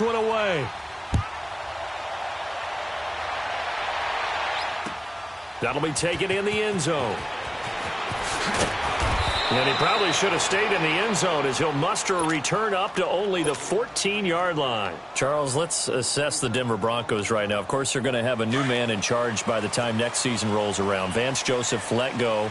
One away. That'll be taken in the end zone. And he probably should have stayed in the end zone as he'll muster a return up to only the 14-yard line. Charles, let's assess the Denver Broncos right now. Of course, they're going to have a new man in charge by the time next season rolls around. Vance Joseph let go.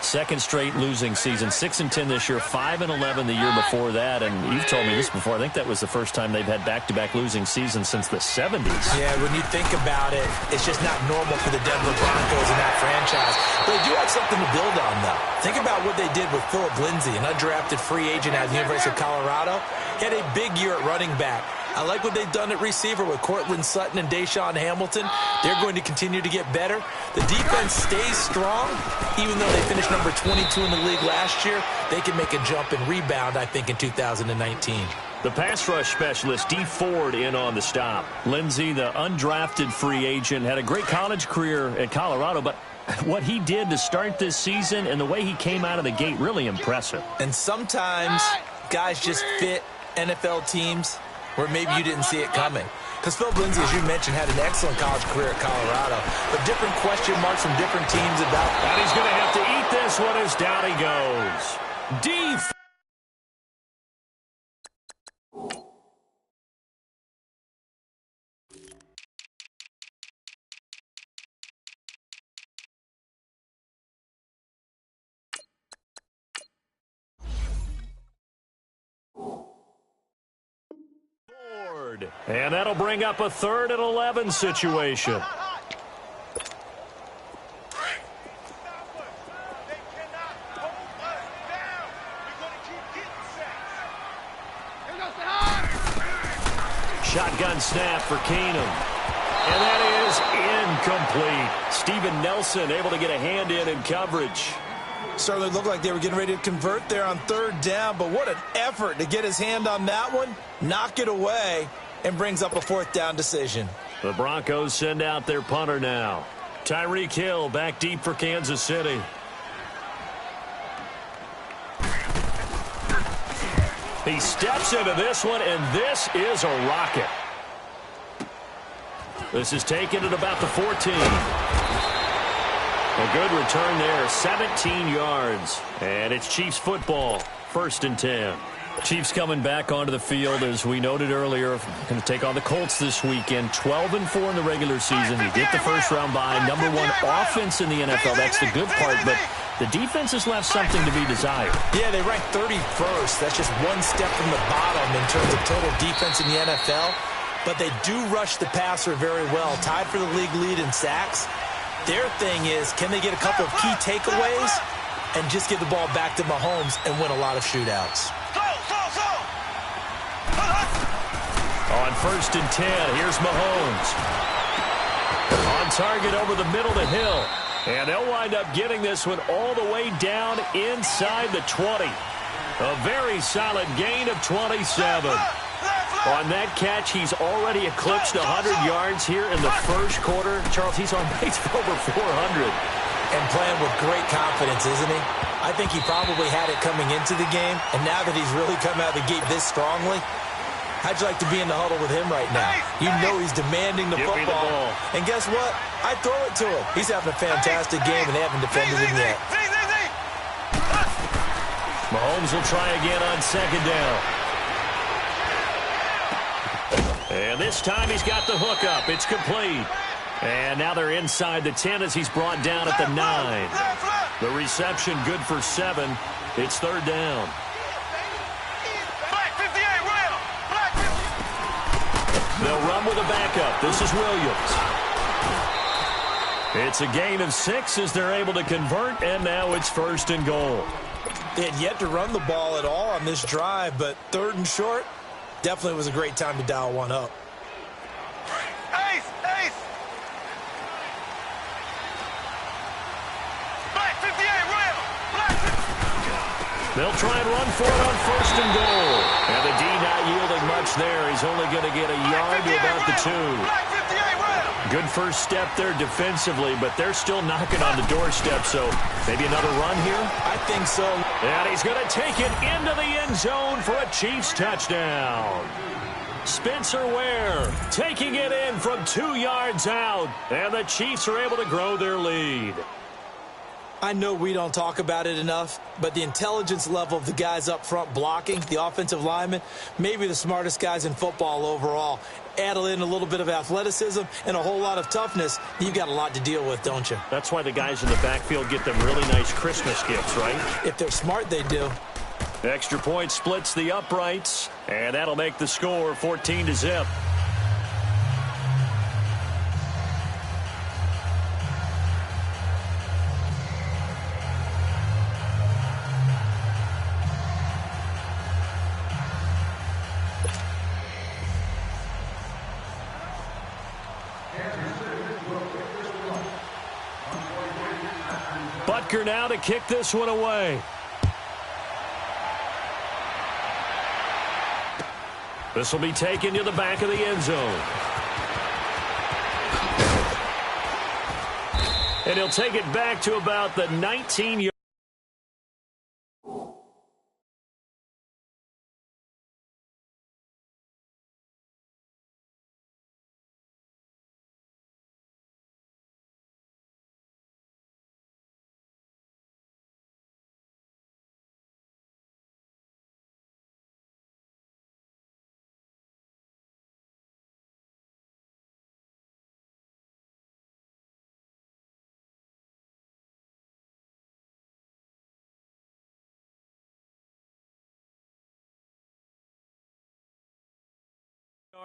Second straight losing season, 6-10 this year, 5-11 the year before that. And you've told me this before. I think that was the first time they've had back-to-back losing seasons since the 70s. Yeah, when you think about it, it's just not normal for the Denver Broncos in that franchise. But they do have something to build on, though. Think about what they did with Philip Lindsay, an undrafted free agent at the University of Colorado. He had a big year at running back. I like what they've done at receiver with Cortland Sutton and Deshaun Hamilton. They're going to continue to get better. The defense stays strong. Even though they finished number 22 in the league last year, they can make a jump and rebound, I think, in 2019. The pass rush specialist, D. Ford, in on the stop. Lindsay, the undrafted free agent, had a great college career at Colorado, but what he did to start this season and the way he came out of the gate, really impressive. And sometimes guys just fit NFL teams where maybe you didn't see it coming. Because Phil Lindsay, as you mentioned, had an excellent college career at Colorado, but different question marks from different teams about. And he's going to have to eat this one as down he goes. Deep. And that'll bring up a 3rd and 11 situation. Shotgun snap for Keenum. And that is incomplete. Steven Nelson able to get a hand in coverage. Certainly looked like they were getting ready to convert there on 3rd down, but what an effort to get his hand on that one, knock it away, and brings up a 4th down decision. The Broncos send out their punter now. Tyreek Hill back deep for Kansas City. He steps into this one, and this is a rocket. This is taken at about the 14. A good return there, 17 yards. And it's Chiefs football, 1st and 10. Chiefs coming back onto the field, as we noted earlier, going to take on the Colts this weekend. 12-4 in the regular season. You get the first-round bye. Number 1 offense in the NFL. That's the good part, but the defense has left something to be desired. Yeah, they rank 31st. That's just one step from the bottom in terms of total defense in the NFL. But they do rush the passer very well. Tied for the league lead in sacks. Their thing is, can they get a couple of key takeaways and just give the ball back to Mahomes and win a lot of shootouts? On 1st and 10, here's Mahomes. On target over the middle to Hill. And they'll wind up getting this one all the way down inside the 20. A very solid gain of 27. On that catch, he's already eclipsed 100 yards here in the first quarter. Charles, he's on pace for over 400. And playing with great confidence, isn't he? I think he probably had it coming into the game, and now that he's really come out of the gate this strongly, how'd you like to be in the huddle with him right now? You know he's demanding the football. And guess what? I throw it to him. He's having a fantastic game, and they haven't defended him yet. Mahomes will try again on 2nd down. And this time he's got the hook up. It's complete. And now they're inside the 10 as he's brought down at the 9. The reception good for 7. It's 3rd down. They'll run with a backup. This is Williams. It's a gain of 6 as they're able to convert, and now it's 1st and goal. They had yet to run the ball at all on this drive, but 3rd and short, definitely was a great time to dial one up. Ace! Black 58, Will! Black 58! They'll try and run for it on 1st and goal. And the D not yielding much there. He's only going to get a yard to about the 2. Black 58, Will! Good first step there defensively, but they're still knocking on the doorstep, so maybe another run here? I think so. And he's going to take it into the end zone for a Chiefs touchdown. Spencer Ware taking it in from 2 yards out, and the Chiefs are able to grow their lead. I know we don't talk about it enough, but the intelligence level of the guys up front blocking, the offensive linemen, maybe the smartest guys in football overall. Add in a little bit of athleticism and a whole lot of toughness, you've got a lot to deal with, don't you? That's why the guys in the backfield get them really nice Christmas gifts, right? If they're smart, they do. Extra point splits the uprights, and that'll make the score 14-0. Butker now to kick this one away. This will be taken to the back of the end zone. And he'll take it back to about the 19-yard.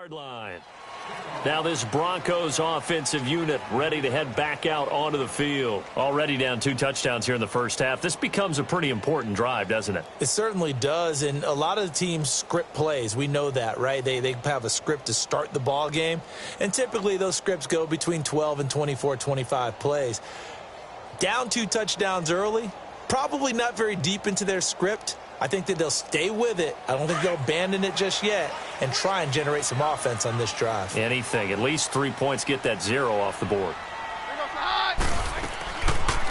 Line. Now this Broncos offensive unit ready to head back out onto the field. Already down 2 touchdowns here in the first half. This becomes a pretty important drive, doesn't it? It certainly does, and a lot of the teams script plays. We know that, right? They have a script to start the ball game, and typically those scripts go between 12 and 24, 25 plays. Down 2 touchdowns early, probably not very deep into their script. I think that they'll stay with it. I don't think they'll abandon it just yet and try and generate some offense on this drive. Anything. At least 3 points, get that 0 off the board.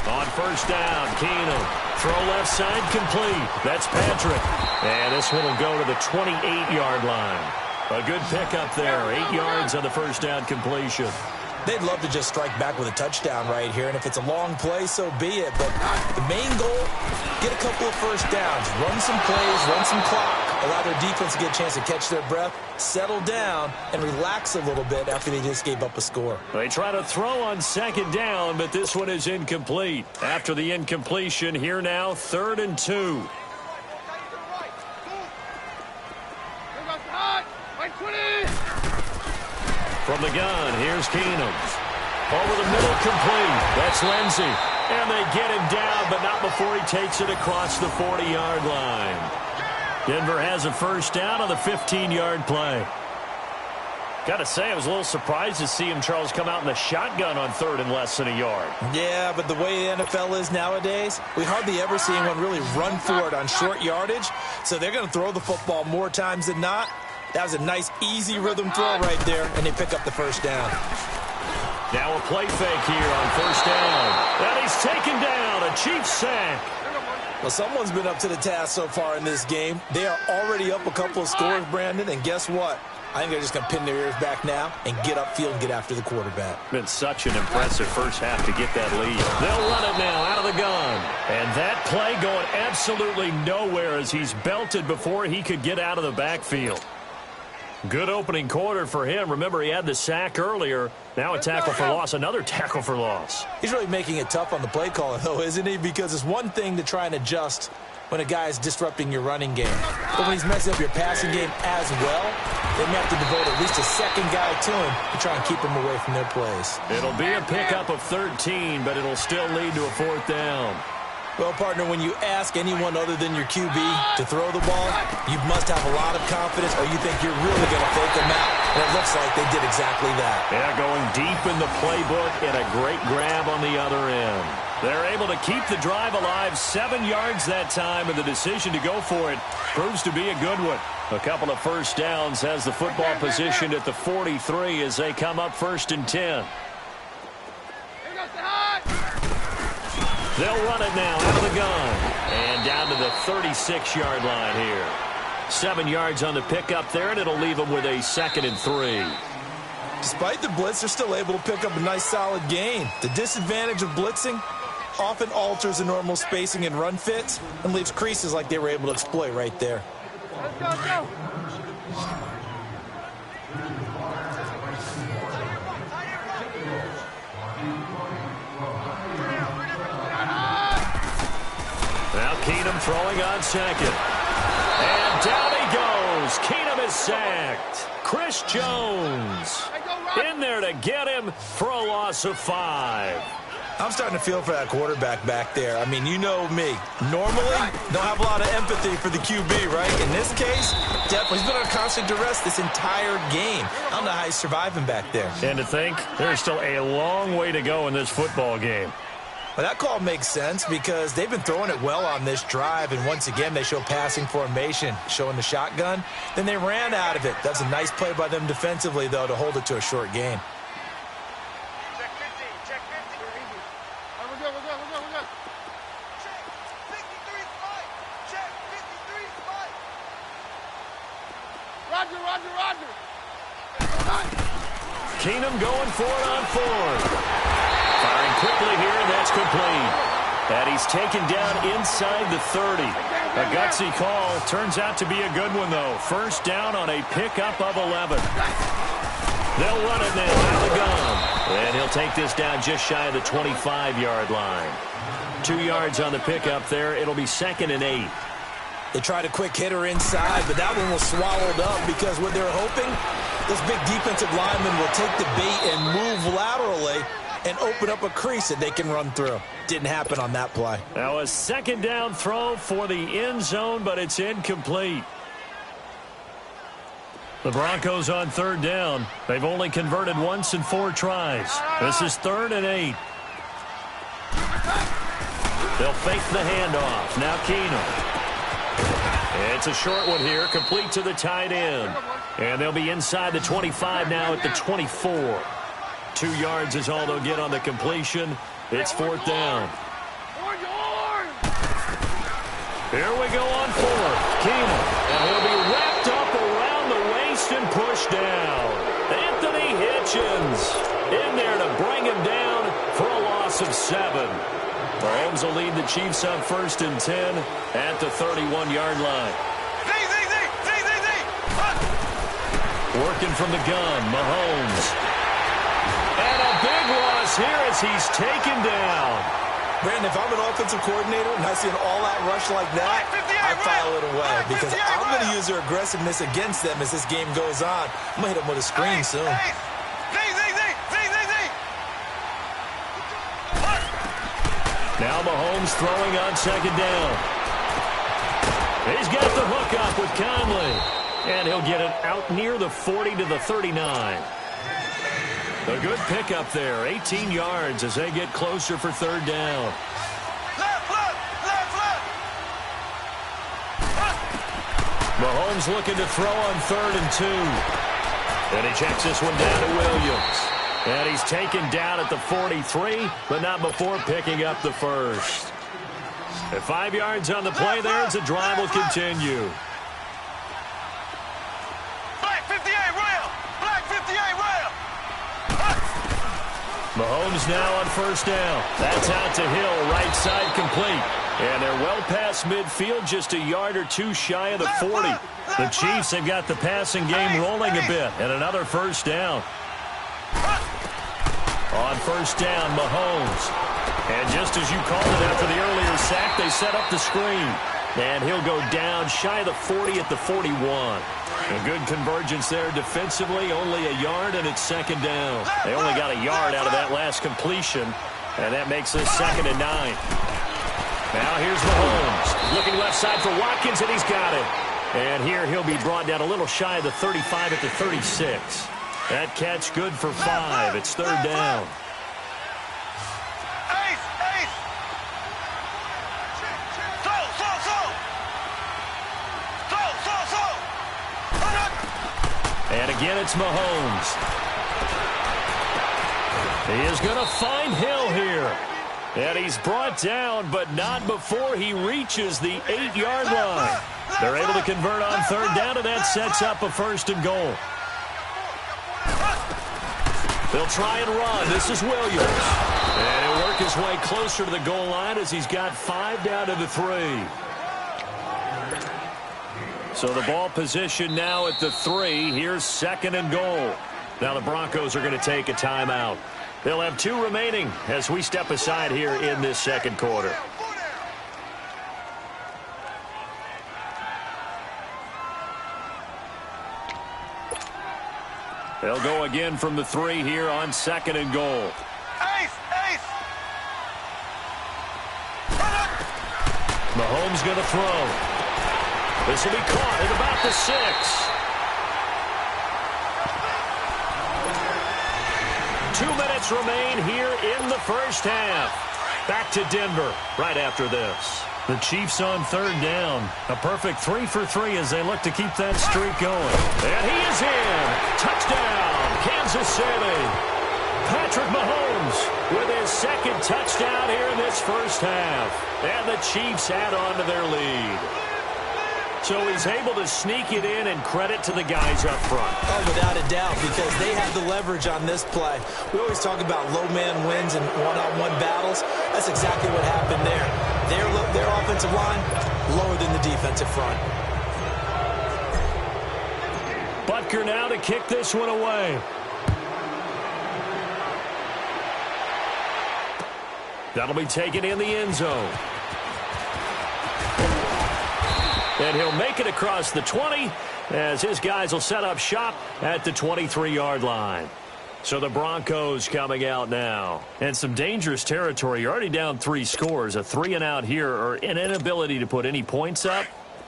On first down, Keenum. Throw left side complete. That's Patrick. And this one will go to the 28-yard line. A good pickup there. 8 yards on the first down completion. They'd love to just strike back with a touchdown right here, and if it's a long play, so be it. But the main goal, get a couple of first downs, run some plays, run some clock, allow their defense to get a chance to catch their breath, settle down, and relax a little bit after they just gave up a score. They try to throw on second down, but this one is incomplete. After the incompletion, here now, 3rd and 2. From the gun, here's Keenum. Over the middle, complete. That's Lindsey. And they get him down, but not before he takes it across the 40-yard line. Denver has a first down on the 15-yard play. Got to say, I was a little surprised to see him, Charles, come out in the shotgun on 3rd and less than a yard. Yeah, but the way the NFL is nowadays, we hardly ever see anyone really run for it on short yardage. So they're going to throw the football more times than not. That was a nice, easy rhythm throw right there, and they pick up the first down. Now a play fake here on first down. And he's taken down, a Chiefs sack. Well, someone's been up to the task so far in this game. They are already up a couple of scores, Brandon, and guess what? I think they're just going to pin their ears back now and get upfield and get after the quarterback. Been such an impressive first half to get that lead. They'll run it now out of the gun. And that play going absolutely nowhere as he's belted before he could get out of the backfield. Good opening quarter for him. Remember, he had the sack earlier. Now a tackle for loss, another tackle for loss. He's really making it tough on the play caller, though, isn't he? Because it's one thing to try and adjust when a guy is disrupting your running game. But when he's messing up your passing game as well, they may have to devote at least a second guy to him to try and keep him away from their plays. It'll be a pickup of 13, but it'll still lead to a 4th down. Well, partner, when you ask anyone other than your QB to throw the ball, you must have a lot of confidence or you think you're really going to fake them out. And it looks like they did exactly that. Yeah, going deep in the playbook and a great grab on the other end. They're able to keep the drive alive, 7 yards that time, and the decision to go for it proves to be a good one. A couple of first downs has the football positioned at the 43 as they come up 1st and 10. They'll run it now out of the gun. And down to the 36-yard line here. 7 yards on the pickup there, and it'll leave them with a 2nd and 3. Despite the blitz, they're still able to pick up a nice, solid gain. The disadvantage of blitzing often alters the normal spacing and run fits and leaves creases like they were able to exploit right there. Let's go. Now Keenum throwing on 2nd. And down he goes. Keenum is sacked. Chris Jones in there to get him for a loss of 5. I'm starting to feel for that quarterback back there. I mean, you know me. Normally, don't have a lot of empathy for the QB, right? In this case, definitely. He's been under constant duress this entire game. I don't know how he's surviving back there. And to think, there's still a long way to go in this football game. Well, that call makes sense because they've been throwing it well on this drive, and once again, they show passing formation, showing the shotgun. Then they ran out of it. That's a nice play by them defensively, though, to hold it to a short gain. Check 50. Check 50. We're good. Check 53 spike. Check 53 spike. Roger. Keenum going for it on 4th. Firing quickly here, and that's complete. And he's taken down inside the 30. A gutsy call. Turns out to be a good one, though. First down on a pickup of 11. They'll run it now out of the gun. And he'll take this down just shy of the 25-yard line. 2 yards on the pickup there. It'll be 2nd and 8. They tried a quick hitter inside, but that one was swallowed up because what they're hoping, this big defensive lineman will take the bait and move laterally and open up a crease that they can run through. Didn't happen on that play. Now a 2nd down throw for the end zone, but it's incomplete. The Broncos on 3rd down. They've only converted once in 4 tries. This is 3rd and 8. They'll fake the handoff. Now Keenum. It's a short one here, complete to the tight end. And they'll be inside the 25 now at the 24. 2 yards is all they'll get on the completion. It's 4th down. Here we go on 4th. Keenum. And he'll be wrapped up around the waist and pushed down. Anthony Hitchens in there to bring him down for a loss of 7. Mahomes will lead the Chiefs up 1st and 10 at the 31-yard line. Working from the gun, Mahomes. And a big loss here as he's taken down. Brandon, if I'm an offensive coordinator and I see an all-out rush like that, I file it away because I'm going to use their aggressiveness against them as this game goes on. I'm going to hit them with a screen soon. Now Mahomes throwing on 2nd down. He's got the hook up with Conley. And he'll get it out near the 40 to the 39. A good pickup there, 18 yards as they get closer for 3rd down. Mahomes looking to throw on 3rd and 2. And he checks this one down to Williams. And he's taken down at the 43, but not before picking up the first. At 5 yards on the play there as the drive will continue. Black 58 rail. Black 58 rail. Mahomes now on 1st down. That's out to Hill, right side complete. And they're well past midfield, just a yard or 2 shy of the 40. The Chiefs have got the passing game rolling a bit, and another 1st down. On 1st down, Mahomes. And just as you called it after the earlier sack, they set up the screen. And he'll go down shy of the 40 at the 41. A good convergence there defensively, only a yard, and it's 2nd down. They only got a yard out of that last completion, and that makes this 2nd and 9. Now here's Mahomes. Looking left side for Watkins, and he's got it. And here he'll be brought down a little shy of the 35 at the 36. That catch good for 5. It's 3rd down. And again, it's Mahomes. He is going to find Hill here. And he's brought down, but not before he reaches the 8-yard line. They're able to convert on third down, and that sets up a first and goal. They'll try and run. This is Williams. And he'll work his way closer to the goal line as he's got 5 down to the 3. So the ball position now at the 3. Here's second and goal. Now the Broncos are going to take a timeout. They'll have 2 remaining as we step aside here in this second quarter. They'll go again from the 3 here on second and goal. Ace! Mahomes going to throw. This will be caught at about the 6. Two minutes remain here in the first half. Back to Denver right after this. The Chiefs on third down. A perfect 3 for 3 as they look to keep that streak going. And he is in. Touchdown, Kansas City. Patrick Mahomes with his second touchdown here in this first half. And the Chiefs add on to their lead. So he's able to sneak it in, and credit to the guys up front. Oh, without a doubt, because they have the leverage on this play. We always talk about low man wins and one-on-one battles. That's exactly what happened there. Their offensive line lower than the defensive front. Butker now to kick this one away. That'll be taken in the end zone. And he'll make it across the 20 as his guys will set up shop at the 23-yard line. So the Broncos coming out now. And some dangerous territory. You're already down 3 scores. A 3-and-out here, or an inability to put any points up.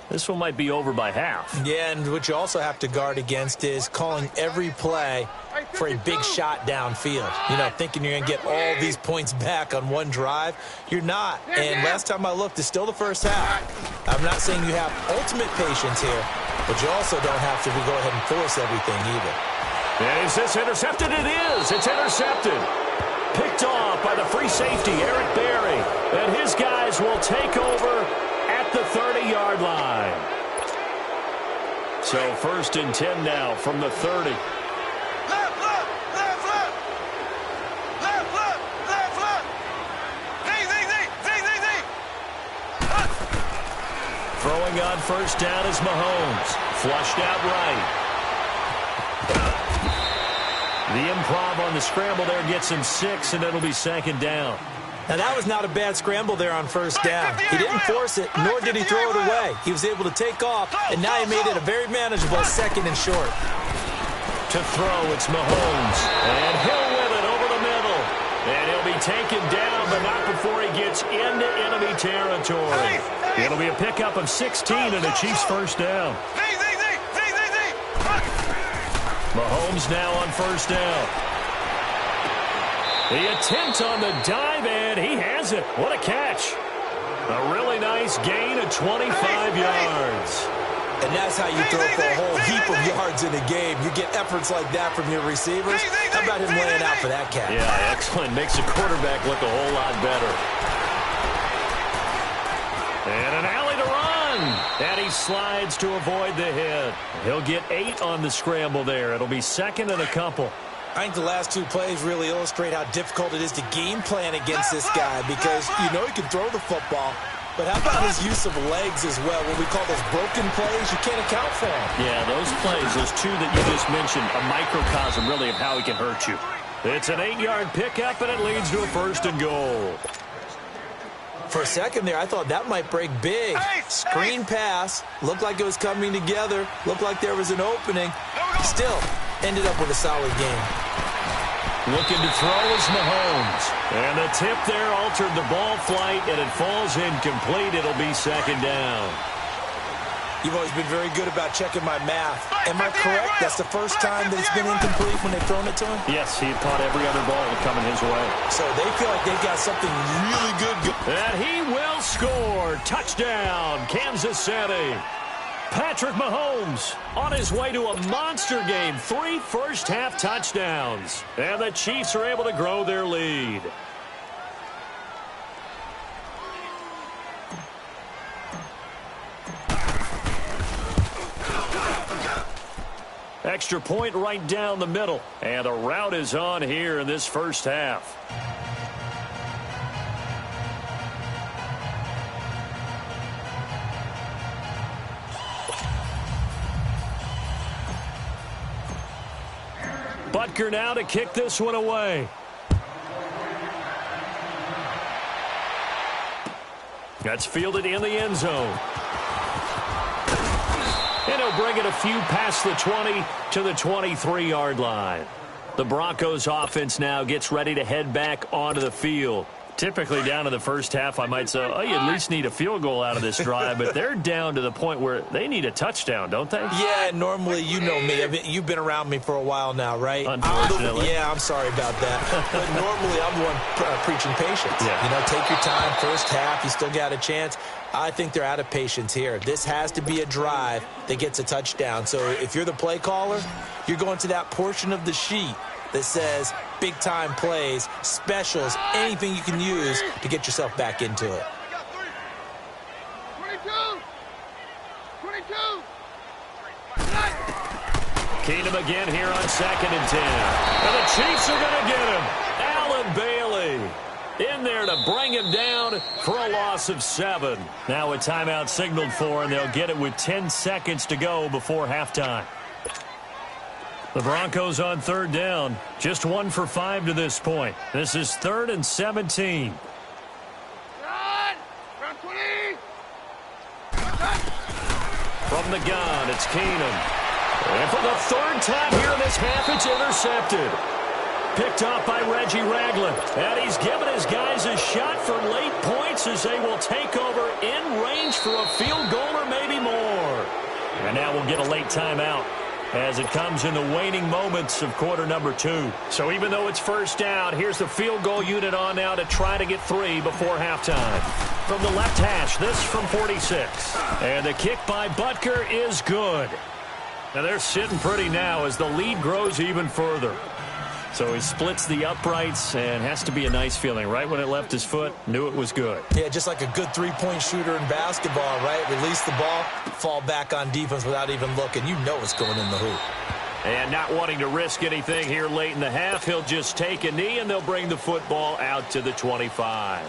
This one might be over by half. Yeah, and what you also have to guard against is calling every play for a big shot downfield. You know, thinking you're going to get all these points back on one drive. You're not. And last time I looked, it's still the first half. I'm not saying you have ultimate patience here, but you also don't have to go ahead and force everything either. And is this intercepted? It is. It's intercepted. Picked off by the free safety, Eric Berry. And his guys will take over at the 30-yard line. So first and 10 now from the 30. Throwing on first down is Mahomes. Flushed out right. The improv on the scramble there gets him 6, and it'll be second down. Now, that was not a bad scramble there on first down. He didn't force it, nor did he throw it away. He was able to take off, and now he made it a very manageable second and short. To throw, it's Mahomes. And he'll win it over the middle. And he'll be taken down, but not before he gets into enemy territory. It'll be a pickup of 16 and a Chiefs first down. Mahomes now on first down. The attempt on the dive, and he has it. What a catch. A really nice gain of 25 yards. And that's how you throw for a whole heap of yards in a game. You get efforts like that from your receivers. How about him laying out for that catch? Yeah, excellent. Makes the quarterback look a whole lot better. And an alley to run. And he slides to avoid the hit. He'll get 8 on the scramble there. It'll be second and a couple. I think the last 2 plays really illustrate how difficult it is to game plan against this guy, because you know he can throw the football. But how about his use of legs as well? When we call those broken plays, you can't account for them. Yeah, those plays, those 2 that you just mentioned, a microcosm really of how he can hurt you. It's an 8-yard pickup, and it leads to a first and goal. For a second there, I thought that might break big. Screen pass. Looked like it was coming together. Looked like there was an opening. Still, ended up with a solid game. Looking to throw is Mahomes. And the tip there altered the ball flight, and it falls incomplete. It'll be second down. You've always been very good about checking my math. Am I correct? That's the first time that it's been incomplete when they've thrown it to him? Yes, he had caught every other ball coming his way. So they feel like they've got something really good going. And he will score. Touchdown, Kansas City. Patrick Mahomes on his way to a monster game. 3 first-half touchdowns. And the Chiefs are able to grow their lead. extra point right down the middle. And a rout is on here in this first half. Butker now to kick this one away. That's fielded in the end zone. And he'll bring it a few past the 20 to the 23-yard line. The Broncos offense now gets ready to head back onto the field. Typically down to the first half, I might say, oh, you at least need a field goal out of this drive, but they're down to the point where they need a touchdown, don't they? Yeah, normally, you know me. You've been around me for a while now, right? Unfortunately. I'm sorry about that. But normally, I'm the one preaching patience. Yeah. You know, take your time, first half, you still got a chance. I think they're out of patience here. This has to be a drive that gets a touchdown. So if you're the play caller, you're going to that portion of the sheet that says big-time plays, specials, anything you can use to get yourself back into it. 22. Keenum again here on 2nd and 10. And the Chiefs are going to get him. Allen Bailey in there to bring him down for a loss of 7. Now a timeout signaled for, and they'll get it with 10 seconds to go before halftime. The Broncos on 3rd down. Just 1 for 5 to this point. This is 3rd and 17. Round 20. From the gun, it's Keenum. And for the 3rd time here in this half, it's intercepted. Picked off by Reggie Ragland. And he's given his guys a shot for late points as they will take over in range for a field goal or maybe more. And now we'll get a late timeout as it comes in the waning moments of quarter number 2. So even though it's 1st down, here's the field goal unit on now to try to get 3 before halftime. From the left hash, this from 46. And the kick by Butker is good. Now they're sitting pretty now as the lead grows even further. So he splits the uprights, and has to be a nice feeling. Right when it left his foot, knew it was good. Yeah, just like a good three-point shooter in basketball, right? Release the ball, fall back on defense without even looking. You know it's going in the hoop. And not wanting to risk anything here late in the half, he'll just take a knee, and they'll bring the football out to the 25.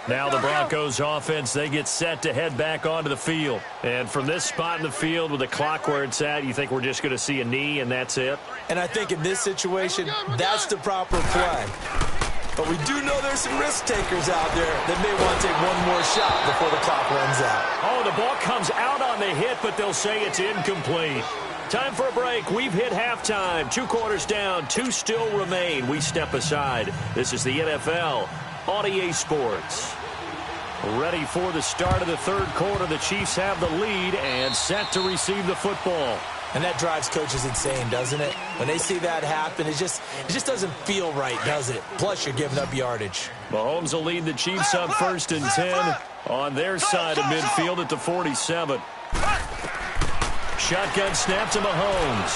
Now the Broncos offense, they get set to head back onto the field. And from this spot in the field with the clock where it's at, you think we're just going to see a knee and that's it? And I think in this situation, that's the proper play. But we do know there's some risk takers out there that may want to take one more shot before the clock runs out. Oh, the ball comes out on the hit, but they'll say it's incomplete. Time for a break. We've hit halftime. 2 quarters down, 2 still remain. We step aside. This is the NFL on EA Sports. Ready for the start of the 3rd quarter. The Chiefs have the lead and set to receive the football. And that drives coaches insane, doesn't it? When they see that happen, it just doesn't feel right, does it? Plus, you're giving up yardage. Mahomes will lead the Chiefs up 1st and 10 on their side of midfield at the 47. Shotgun snap to Mahomes.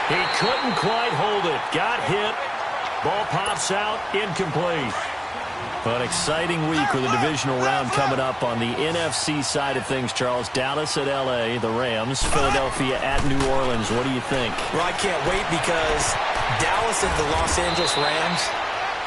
He couldn't quite hold it. Got hit. Ball pops out. Incomplete. An exciting week with a divisional round coming up on the NFC side of things, Charles. Dallas at L.A., the Rams. Philadelphia at New Orleans. What do you think? Well, I can't wait because Dallas at the Los Angeles Rams,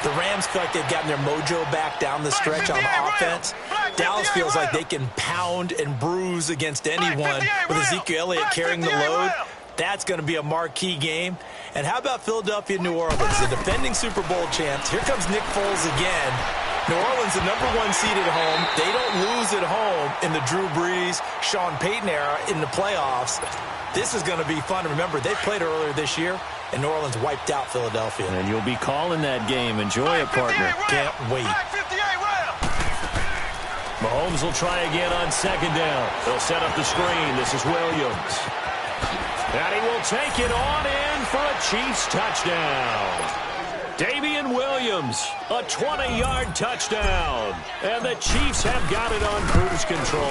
the Rams feel like they've gotten their mojo back down the stretch on offense. Dallas feels like they can pound and bruise against anyone with Ezekiel Elliott carrying the load. That's going to be a marquee game. And how about Philadelphia and New Orleans, the defending Super Bowl champs? Here comes Nick Foles again. New Orleans, the #1 seed at home. They don't lose at home in the Drew Brees, Sean Payton era in the playoffs. This is going to be fun. Remember, they played earlier this year, and New Orleans wiped out Philadelphia. And you'll be calling that game. Enjoy it, partner. Can't wait. Mahomes will try again on 2nd down. They'll set up the screen. This is Williams. And he will take it on in for a Chiefs touchdown. Damian Williams, a 20-yard touchdown. And the Chiefs have got it on cruise control.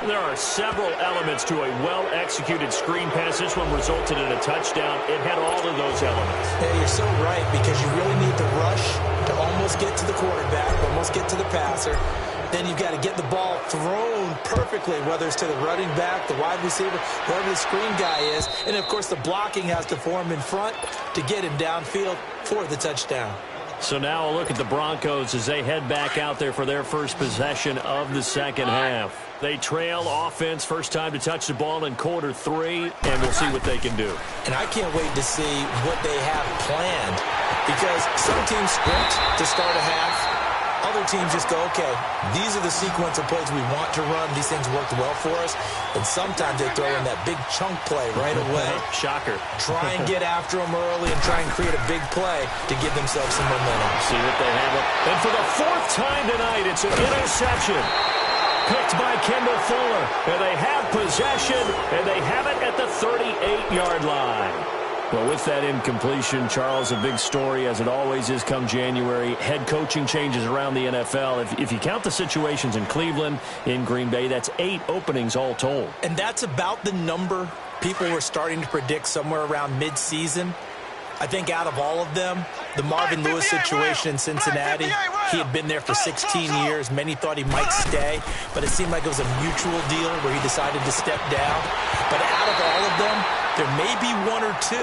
There are several elements to a well-executed screen pass. This one resulted in a touchdown. It had all of those elements. Yeah, you're so right, because you really need to rush to almost get to the quarterback, almost get to the passer. then you've got to get the ball thrown perfectly, whether it's to the running back, the wide receiver, whoever the screen guy is. And, of course, the blocking has to form in front to get him downfield for the touchdown. So now a look at the Broncos as they head back out there for their first possession of the second half. They trail offense, first time to touch the ball in quarter 3, and we'll see what they can do. And I can't wait to see what they have planned, because some teams sprint to start a half. Other teams just go, okay, these are the sequence of plays we want to run. These things worked well for us. And sometimes they throw in that big chunk play right away. Shocker. Try and get after them early and try and create a big play to give themselves some momentum. See what they have. And for the 4th time tonight, it's an interception. Picked by Kendall Fuller. And they have possession, and they have it at the 38-yard line. Well, with that incompletion, Charles, a big story, as it always is come January. Head coaching changes around the NFL. If you count the situations in Cleveland, in Green Bay, that's 8 openings all told. And that's about the number people were starting to predict somewhere around mid-season. I think out of all of them, the Marvin Lewis situation in Cincinnati, he had been there for 16 years. Many thought he might stay, but it seemed like it was a mutual deal where he decided to step down. But out of all of them, there may be 1 or 2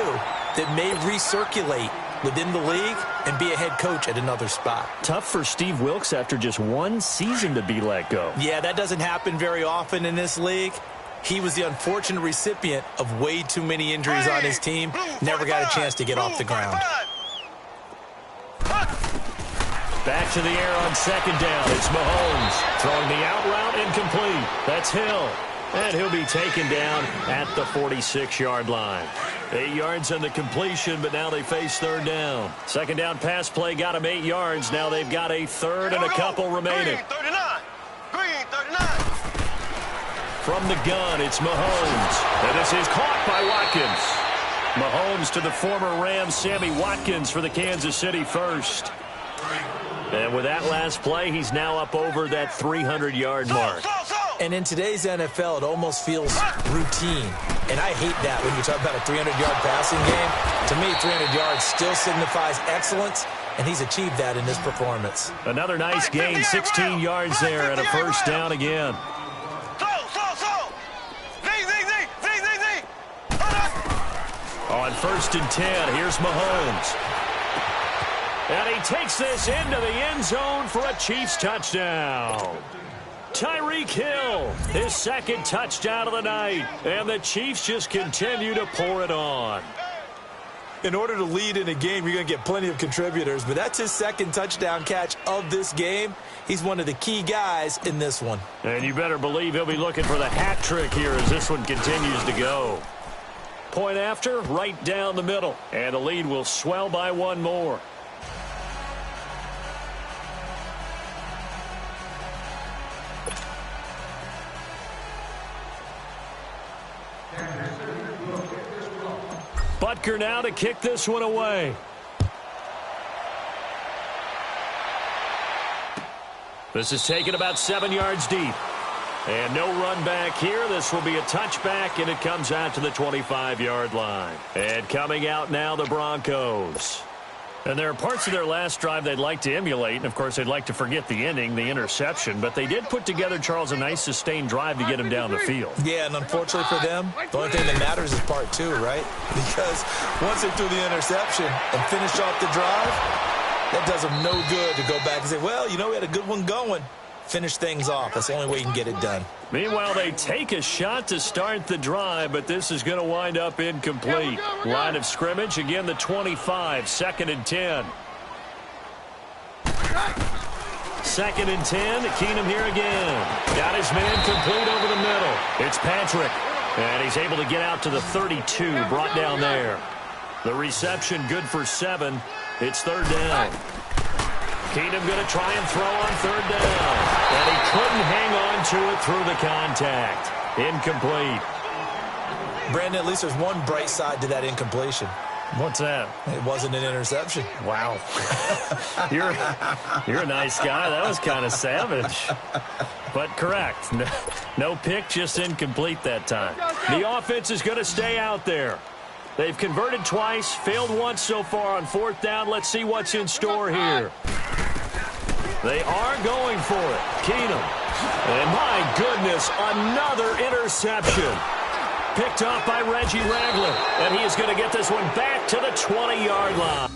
that may recirculate within the league and be a head coach at another spot. Tough for Steve Wilks after just 1 season to be let go. Yeah, that doesn't happen very often in this league. He was the unfortunate recipient of way too many injuries on his team. Never got a chance to get off the ground. Back to the air on second down. It's Mahomes throwing the out route incomplete. That's Hill. And he'll be taken down at the 46-yard line. 8 yards on the completion, but now they face 3rd down. Second down pass play got him 8 yards. Now they've got a 3rd and a couple remaining. Green 39. From the gun, it's Mahomes. And this is caught by Watkins. Mahomes to the former Rams, Sammy Watkins, for the Kansas City first. And with that last play, he's now up over that 300-yard mark. And in today's NFL, it almost feels routine. And I hate that when you talk about a 300-yard passing game. To me, 300 yards still signifies excellence, and he's achieved that in this performance. Another nice gain, 16 yards there, and a first down again. On 1st and 10, here's Mahomes. And he takes this into the end zone for a Chiefs touchdown. Tyreek Hill, his 2nd touchdown of the night. And the Chiefs just continue to pour it on. In order to lead in a game, you're going to get plenty of contributors, but that's his 2nd touchdown catch of this game. He's one of the key guys in this one. And you better believe he'll be looking for the hat trick here as this one continues to go. Point after, right down the middle. And the lead will swell by 1 more. Butker now to kick this one away. This is taken about 7 yards deep. And no run back here. This will be a touchback, and it comes out to the 25-yard line. And coming out now, the Broncos. And there are parts of their last drive they'd like to emulate. And, of course, they'd like to forget the ending, the interception. But they did put together, Charles, a nice sustained drive to get him down the field. Yeah, and unfortunately for them, the only thing that matters is part 2, right? Because once they threw the interception and finished off the drive, that does them no good to go back and say, well, you know, we had a good one going. Finish things off. That's the only way you can get it done. Meanwhile, they take a shot to start the drive, but this is going to wind up incomplete. Line of scrimmage, again, the 25, 2nd and 10. 2nd and 10, Keenum here again. Got his man complete over the middle. It's Patrick, and he's able to get out to the 32, brought down there. The reception good for 7. It's 3rd down. Keenum going to try and throw on 3rd down. And he couldn't hang on to it through the contact. Incomplete. Brandon, at least there's one bright side to that incompletion. What's that? It wasn't an interception. Wow. You're a nice guy. That was kind of savage. But correct. No pick, just incomplete that time. The offense is going to stay out there. They've converted twice, failed once so far on 4th down. Let's see what's in store here. They are going for it. Keenum. And my goodness, another interception. Picked off by Reggie Ragland. And he is going to get this one back to the 20-yard line.